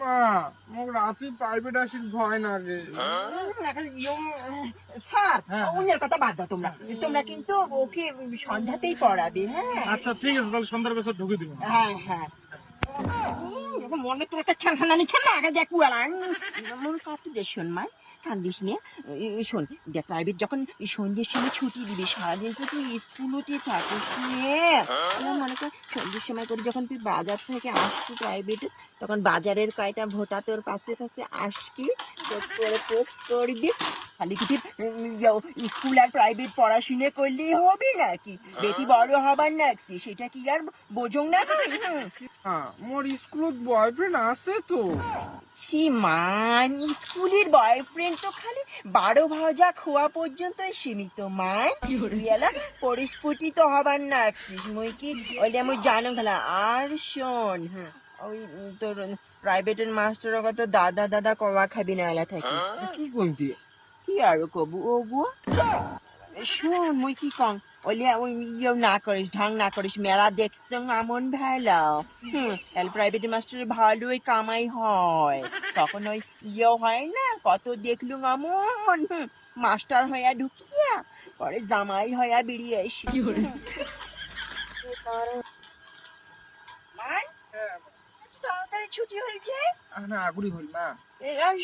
মা মোক রাতে প্রাইভেট আসির ভয় লাগে। স্যার অন্যের কথা বাদ দাও, তোমরা তোমরা কিন্তু ওকে সন্ধ্যাতেই পড়াবে। হ্যাঁ আচ্ছা ঠিক আছে, তাহলে সন্ধ্যার পেছনে ঢুকে দিব। হ্যাঁ হ্যাঁ মনে তো একটা খেলখানা নিচ্ছে না আগে দেখু মনে কাটতে দে। শোন মা, কান্দিস নিয়ে শোন দেখ, প্রাইভেট যখন সন্ধ্যের সময় ছুটি দিবি, সারাদিন তো তুই স্কুলতে থাকিস নিয়ে মনে কর সন্ধ্যের সময় করে যখন তুই বাজার থেকে আসবি প্রাইভেটে, তখন বাজারের কয়টা ভোটা তোর কাছে কাছে আসবি, করে পোস্ট করবি। খালি কি স্কুল আর প্রাইভেট পড়াশুনে করলেই হবে নাকি? বেটি বড় হবার নাকি সেটা কি আর বোঝং না? মোর স্কুলত বয়ফ্রেন্ড আছে তো। মান স্কুলের বয়ফ্রেন্ড তো খালি 12 ভাজা খোয়া পর্যন্তই সীমিত। মান পরিস্ফুটিত হবার না মুই কি ওইটা আমি জানো খেলা। আর শোন ওই তোর প্রাইভেটের মাস্টার কত দাদা দাদা কওয়া খাবি না এলা থাকি। কি কমতি কি আর কবু ও গো শোন মুই কি কম ওইলে ওই ইয়েও না করিস, ঢং না করিস। মেলা দেখছ আমন ভালো প্রাইভেট মাস্টার ভালোই কামাই হয়, তখন ওই ইয়েও হয় না কত দেখলু আমন মাস্টার হইয়া ঢুকিয়া পরে জামাই হইয়া বেরিয়ে আসি। তাড়াতাড়ি ছুটি হয়েছে না আগুরি হল না।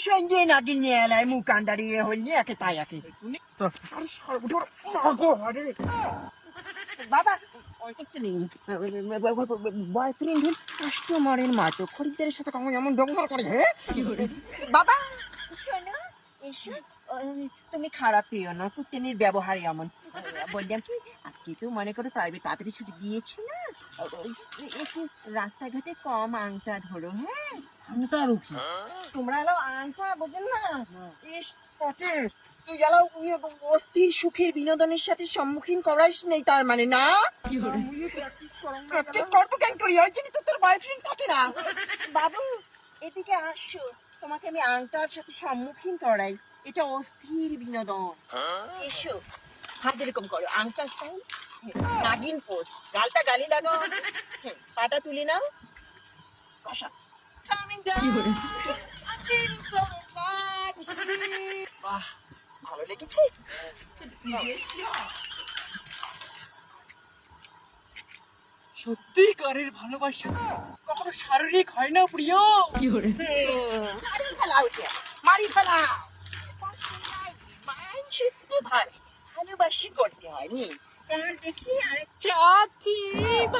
সঙ্গে নাকি নিয়ে এলাই মুখান দাঁড়িয়ে হইনি একে তাই একে। বাবা বয়ফ্রেন্ড কাস্টমারের মতো খরিদ্দারের সাথে কখন এমন ব্যবহার করে? হ্যাঁ বাবা শোনো এসো, তুমি খারাপ পেও না, কুত্তেনির ব্যবহার এমন। বললাম কি আজকে তো মনে করো প্রাইভেট তাড়াতাড়ি ছুটি দিয়েছি না, একটু রাস্তাঘাটে কম আংটা ধরো। হ্যাঁ আংটা আর কি? তোমরা এলো আংটা বোঝেন না? ইস পটে তুই গেল অস্থির সুখের বিনোদনের সাথে সম্মুখীন করাইস নেই তার মানে না? প্র্যাকটিস করবো কেন করি? ওই জন্য তো তোর বয়ফ্রেন্ড থাকে না। বাবু এদিকে আসো, তোমাকে আমি আংটার সাথে সম্মুখীন করাই, এটা অস্থির বিনোদন। এসো হাত এরকম করো, আংটা স্টাইল নাগিন পোজ, গালটা গালি লাগো, পাটা তুলি নাও, কষা coming down. I'm feeling so excited. বাহ ভালো লেগেছে। সত্যিকারের ভালোবাসা কখনো শারীরিক হয় না প্রিয়। মারি ফেলাও, মারি ফেলাও। ভাই ভালোবাসি করতে হয় নি? দেখি আরেকটা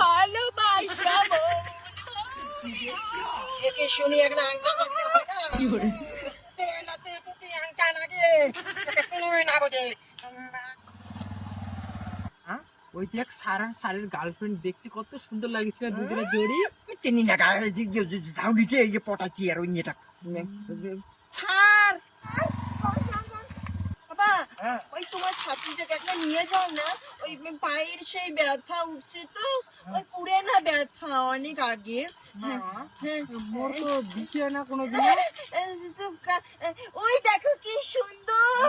ভালোবাসা একে শুনি একটা আংটা লাগতে হয় না? তেলাতে টুটি আংটা লাগে কোনোই না বোঝে। ওই দেখ সারা সারের গার্লফ্রেন্ড দেখতে কত সুন্দর লাগছে দুজনের জড়ি। চিনি না ঝাউলিতে এই যে পটাচ্ছি আর ওই এটা স্যার বাবা ওই তোমার ছাত্রীটাকে একটা নিয়ে যাও না, ওই পায়ের সেই ব্যথা উঠছে তো, ওই পুড়ে না ব্যথা অনেক আগে। মোর তো বিষয় না কোনো দিন। ওই দেখো কি সুন্দর,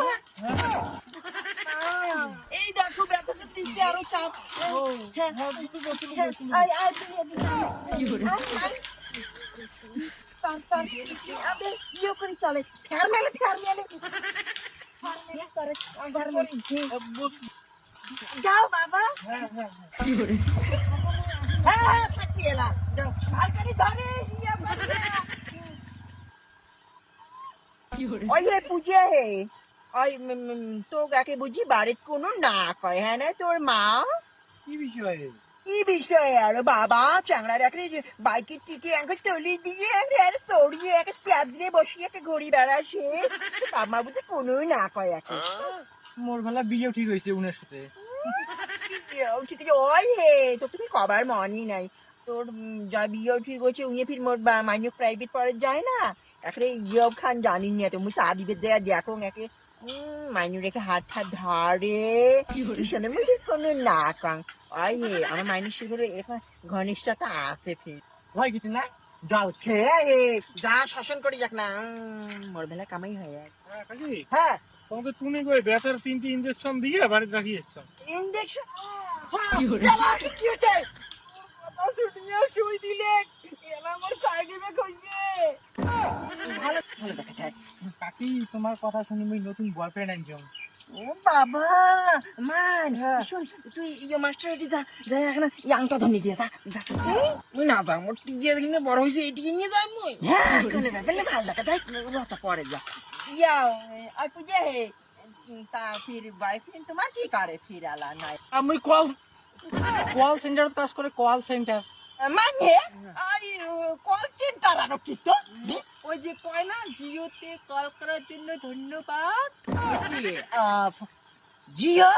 এই দেখো ব্যথাটা দিচ্ছে আরো চাপ। যাও বাবা, হ্যাঁ থাকবি এলা যাও ভালকারি ধরে ওই হে পুজে হে ওই তো কাকে বুঝি বাড়ির কোনো না কয়। হ্যাঁ না তোর মা কি বিষয়ে? কি বিষয়ে আর বাবা চাংড়া রাখলে বাইকের টিকে একটা তলি দিয়ে আর সরিয়ে একটা চাঁদরে বসিয়ে একটা ঘড়ি বেড়াসে মা বুঝি কোনোই না কয় এখন। মোর ভালা বিয়ে ঠিক হয়েছে উনার সাথে। ঠিক আছে ওই হে তো তুমি কবার মনই নাই তোর যা বিয়ে ঠিক হয়েছে উনি ফির মোর মাইনে প্রাইভেট পড়ে যায় না এখন ইয়ব খান জানি না তুমি সাদিবের দেয়া দেখো একে মাইনু রেখে হাত হাত ধরে পিছনে মধ্যে কোনো না কাং ওই হে আমার মাইনের সাথে এখন ঘনিষ্ঠতা আছে ফির ভয় কিছু না? যাও ছে যা শাসন করে যাক না মোর বেলা কামাই হয়। হ্যাঁ তোমাকে তুমি কই ব্যথার 3টি ইনজেকশন দিয়ে বাড়িতে রাখি এসছো। ইনজেকশন কি হচ্ছে? কথা শুনিয়া শুই দিলে আমার সাইড ইফেক্ট হইছে। ভালো দেখা যায়। কাকি তোমার কথা শুনি মুই নতুন বয়ফ্রেন্ড আনছম। ও বাবা মান হ্যাঁ। শোন তুই ইয়ে মাস্টার এটি যা যাই এখন এই আংটা ধরে দিয়ে যা যা মুই না যা মোর টিজে কিনে বড় হইছে এটিকে নিয়ে যাই মুই। হ্যাঁ কোনে যাবে না ভালো দেখা যায় রতা পরে যা ইয়া আর पूजे है তা फिर बॉयफ्रेंड তোমার কি করে फिर আলা নাই আমি কল সেন্টারত কাজ করে, কল সেন্টার। মানে আই কল চেন্টার আর কি তো ওই যে কয় না জিওতে কল করার জন্য ধন্যবাদ। জিও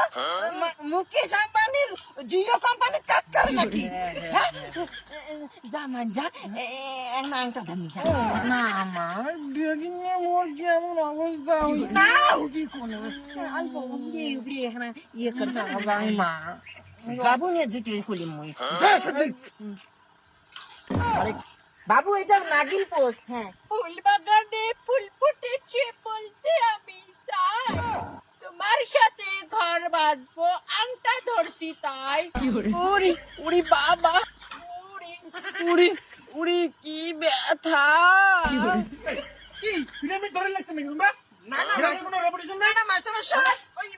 মুকেশ আম্বানির জিও কোম্পানির কাজ করে নাকি হ্যাঁ? যা মান যা একটা আংটা ধরে যা না আমার বিয়ে নিয়ে মোর কি এমন অবস্থা হইছে। না উঠি কোনো অল্প উবড়ি উবড়ি এখানে ইয়ে করতে ভাই মা বাবু নিয়ে জুটি খুলি মুই আরে বাবু এটা নাগিন পোষ হ্যাঁ ফুল বাগানে ফুল ফুটেছে বলতে আমি চাই তোমার সাথে ঘর বাঁধবো আংটা ধরছি তাই উড়ি উড়ি বাবা উড়ি উড়ি উড়ি কি ব্যথা। পিরামিড ধরে লাগছে নাকি তোমরা? না না এরকম কোনো রেপুটেশন না নাই? না মাস্টার মশাই ওই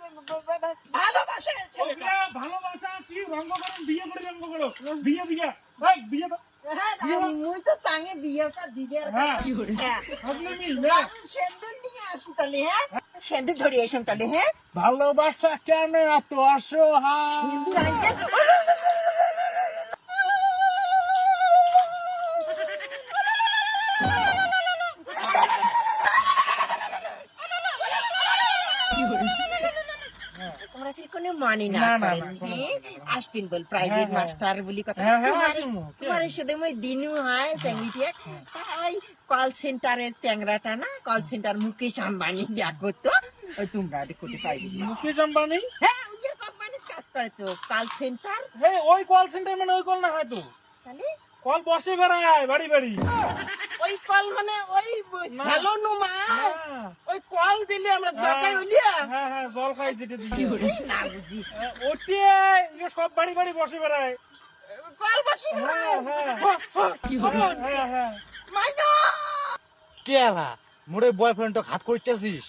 ভালোবাসে ছেলেটা ওগুলা ভালোবাসা কি রঙ্গ করো, বিয়ে করে রঙ্গ করো। বিয়ে ভাই বিয়ে তো হ্যাঁ মুই তো চাঙে বিয়েটা দিবে হ্যাঁ। হ্যাঁ আপনি না আমি সেন্দুর নিয়ে আসি তাহলে হ্যাঁ সেন্দুর ধরে এসেন তাহলে হ্যাঁ ভালোবাসা কেন এত অসহায়? সেন্দুর আনতে তোমরা ঠিক কোনো মনে না না, না, করেন না, কি কোনো আসবেন বল প্রাইভেট হ্যাঁ। মাস্টার বলি কথা হ্যাঁ, হ্যাঁ, আসিমু। তোমার সাথে মই দিনু হয় চাকরিতে তাই কল সেন্টারের চ্যাংরাটা না কল সেন্টার মুকেশ আম্বানি বিয়া করতো ওই তোমরা কোটি পাইবে মুকেশ আম্বানি? হ্যাঁ ওই যে কোম্পানির কাজ করে তো কল সেন্টার হ্যাঁ, ওই কল সেন্টার মানে ওই কল না হয়তো। তাহলে কল বসে বেড়ায় বাড়ি বাড়ি। ওই কল মানে ওই না। হ্যালো নুমা হ্যাঁ, ওই কল দিলে আমরা জটাই হলিয়া হ্যাঁ, হ্যাঁ, জল খাই যেটা দিয়ে। না বুঝি ওতে এগুলো সব বাড়ি বাড়ি বসে বেড়ায়। কল বসি হ্যাঁ, হ্যাঁ, হ্যাঁ, হ্যাঁ। মাইনো কে আলা মোরে বয়ফ্রেন্ড তো হাত করতেছিস।